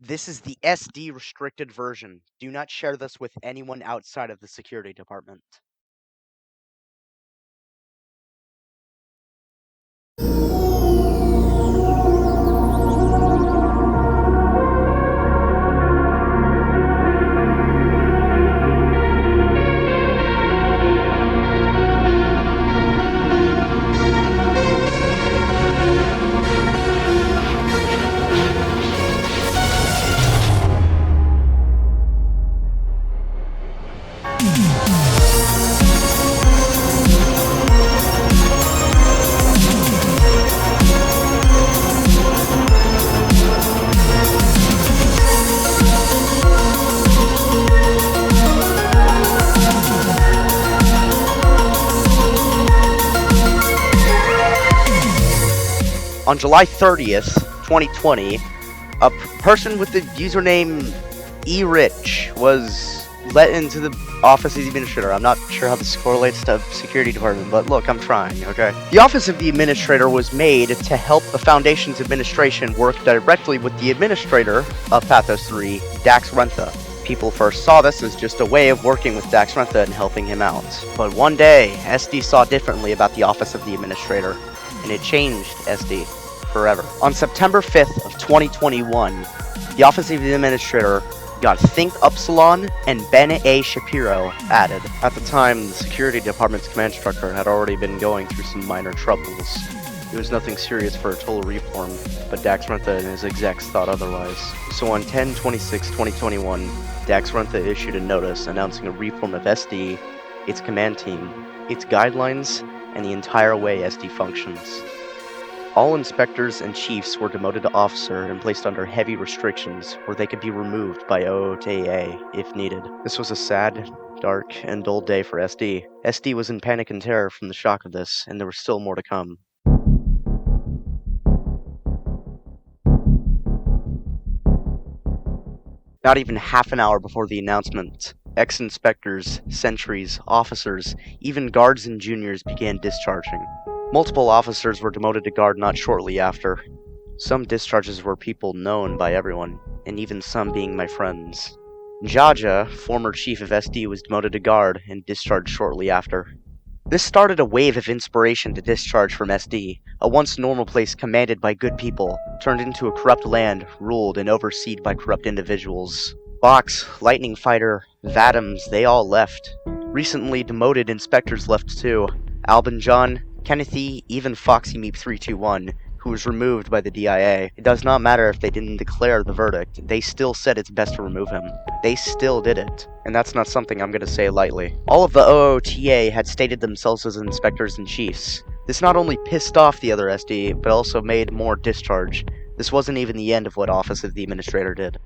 This is the SD restricted version. Do not share this with anyone outside of the security department. On July 30th, 2020, a person with the username eRich was let into the office of the administrator. I'm not sure how this correlates to security department, but look, I'm trying, okay? The office of the administrator was made to help the Foundation's administration work directly with the administrator of Pathos 3, Dax Rentha. People first saw this as just a way of working with Dax Rentha and helping him out. But one day, SD saw differently about the office of the administrator, and it changed SD forever. On September 5th of 2021, the office of the administrator got Think Upsilon and Ben A. Shapiro added. At the time, the security department's command structure had already been going through some minor troubles. It was nothing serious for a total reform, but Dax Rentha and his execs thought otherwise. So on 10/26/2021, Dax Rentha issued a notice announcing a reform of SD, its command team, its guidelines, and the entire way SD functions. All inspectors and chiefs were demoted to officer and placed under heavy restrictions where they could be removed by OOTA if needed. This was a sad, dark, and dull day for SD. SD was in panic and terror from the shock of this, and there was still more to come. Not even half an hour before the announcement, ex-inspectors, sentries, officers, even guards and juniors began discharging. Multiple officers were demoted to guard not shortly after. Some discharges were people known by everyone, and even some being my friends. Jaja, former chief of SD, was demoted to guard and discharged shortly after. This started a wave of inspiration to discharge from SD, a once normal place commanded by good people, turned into a corrupt land ruled and overseen by corrupt individuals. Box, Lightning Fighter, Vadams, they all left. Recently demoted inspectors left too. Albin John, Kennethy, even Foxy Meep 321, who was removed by the DIA. It does not matter if they didn't declare the verdict, they still said it's best to remove him. They still did it. And that's not something I'm gonna say lightly. All of the OOTA had stated themselves as inspectors and chiefs. This not only pissed off the other SD, but also made more discharge. This wasn't even the end of what Office of the Administrator did.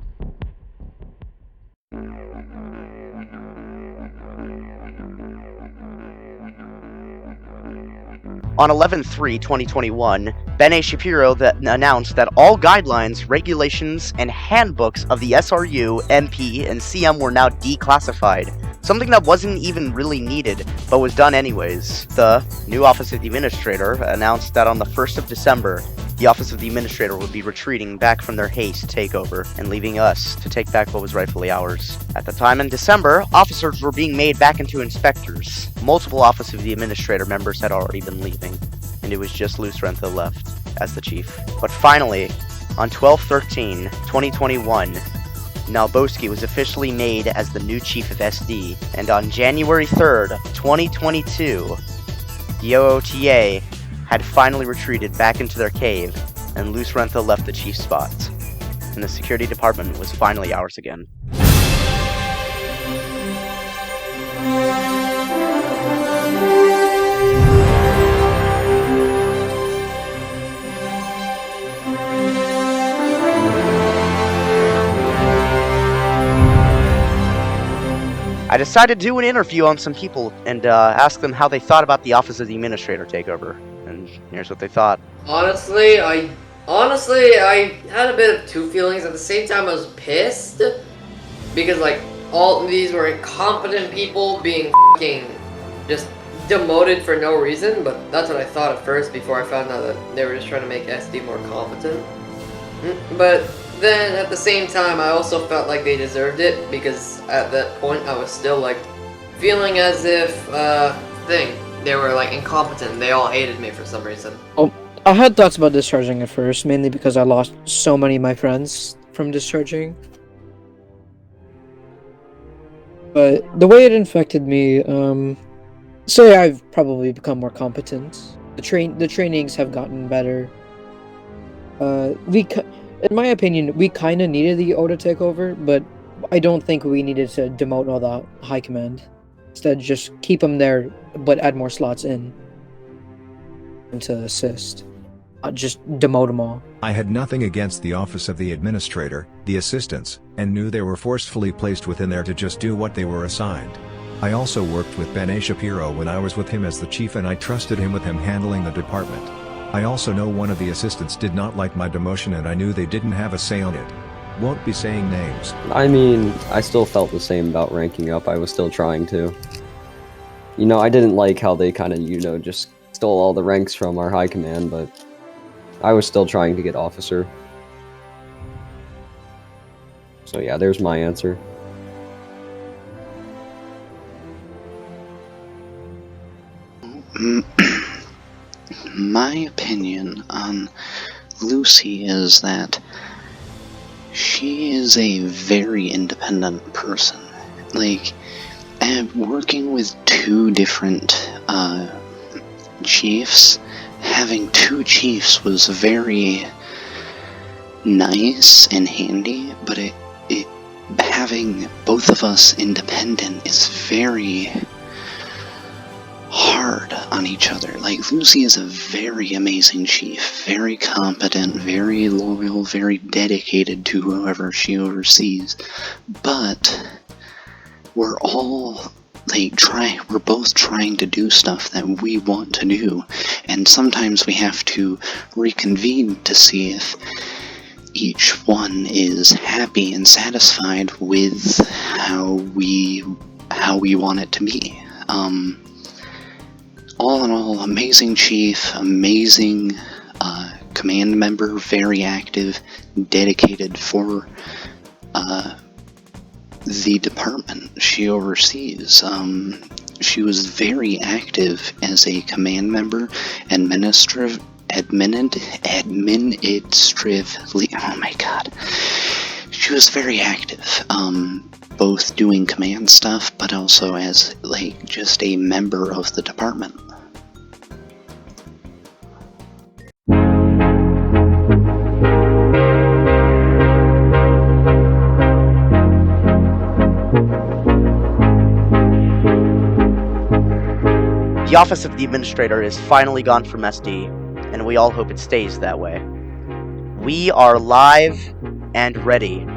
On 11/3/2021, Ben A. Shapiro announced that all guidelines, regulations, and handbooks of the SRU, MP, and CM were now declassified, something that wasn't even really needed, but was done anyways. The new Office of the Administrator announced that on the 1st of December, the Office of the Administrator would be retreating back from their haste takeover and leaving us to take back what was rightfully ours. At the time in December, officers were being made back into inspectors. Multiple Office of the Administrator members had already been leaving, and it was just Luce Rentha left as the chief. But finally, on 12/13/2021, Nalboski was officially made as the new chief of SD, and on January 3rd, 2022, the OOTA had finally retreated back into their cave, and Luce Rentha left the chief spot, and the security department was finally ours again. I decided to do an interview on some people and ask them how they thought about the Office of the Administrator takeover. And here's what they thought. Honestly, I had a bit of two feelings. At the same time, I was pissed because like all of these were incompetent people being fucking just demoted for no reason. But that's what I thought at first before I found out that they were just trying to make SD more competent. But then at the same time, I also felt like they deserved it because at that point I was still like feeling as if they were like incompetent. They all hated me for some reason. Oh, I had thoughts about discharging at first, mainly because I lost so many of my friends from discharging. But the way it infected me, say I've probably become more competent. The trainings have gotten better. In my opinion, we kind of needed the OOTA takeover, but I don't think we needed to demote all the high command. Instead, just keep them there, but add more slots in to assist. Just demote them all. I had nothing against the office of the administrator, the assistants, and knew they were forcefully placed within there to just do what they were assigned. I also worked with Ben A. Shapiro when I was with him as the chief, and I trusted him with him handling the department. I also know one of the assistants did not like my demotion, and I knew they didn't have a say on it. Won't be saying names. I mean, I still felt the same about ranking up. I was still trying to. You know, I didn't like how they kind of, just stole all the ranks from our high command, but I was still trying to get officer. So yeah, there's my answer. My opinion on Lucy is that she is a very independent person. Like, working with two different chiefs, having two chiefs was very nice and handy, but having both of us independent is very hard on each other. Like, Lucy is a very amazing chief, very competent, very loyal, very dedicated to whoever she oversees, but we're all we're both trying to do stuff that we want to do, and sometimes we have to reconvene to see if each one is happy and satisfied with how we want it to be. All in all, amazing chief, amazing command member, very active, dedicated for the department she oversees. She was very active as a command member, administratively. Oh my god. She was very active, both doing command stuff, but also as, just a member of the department. The office of the administrator is finally gone from SD, and we all hope it stays that way. We are live and ready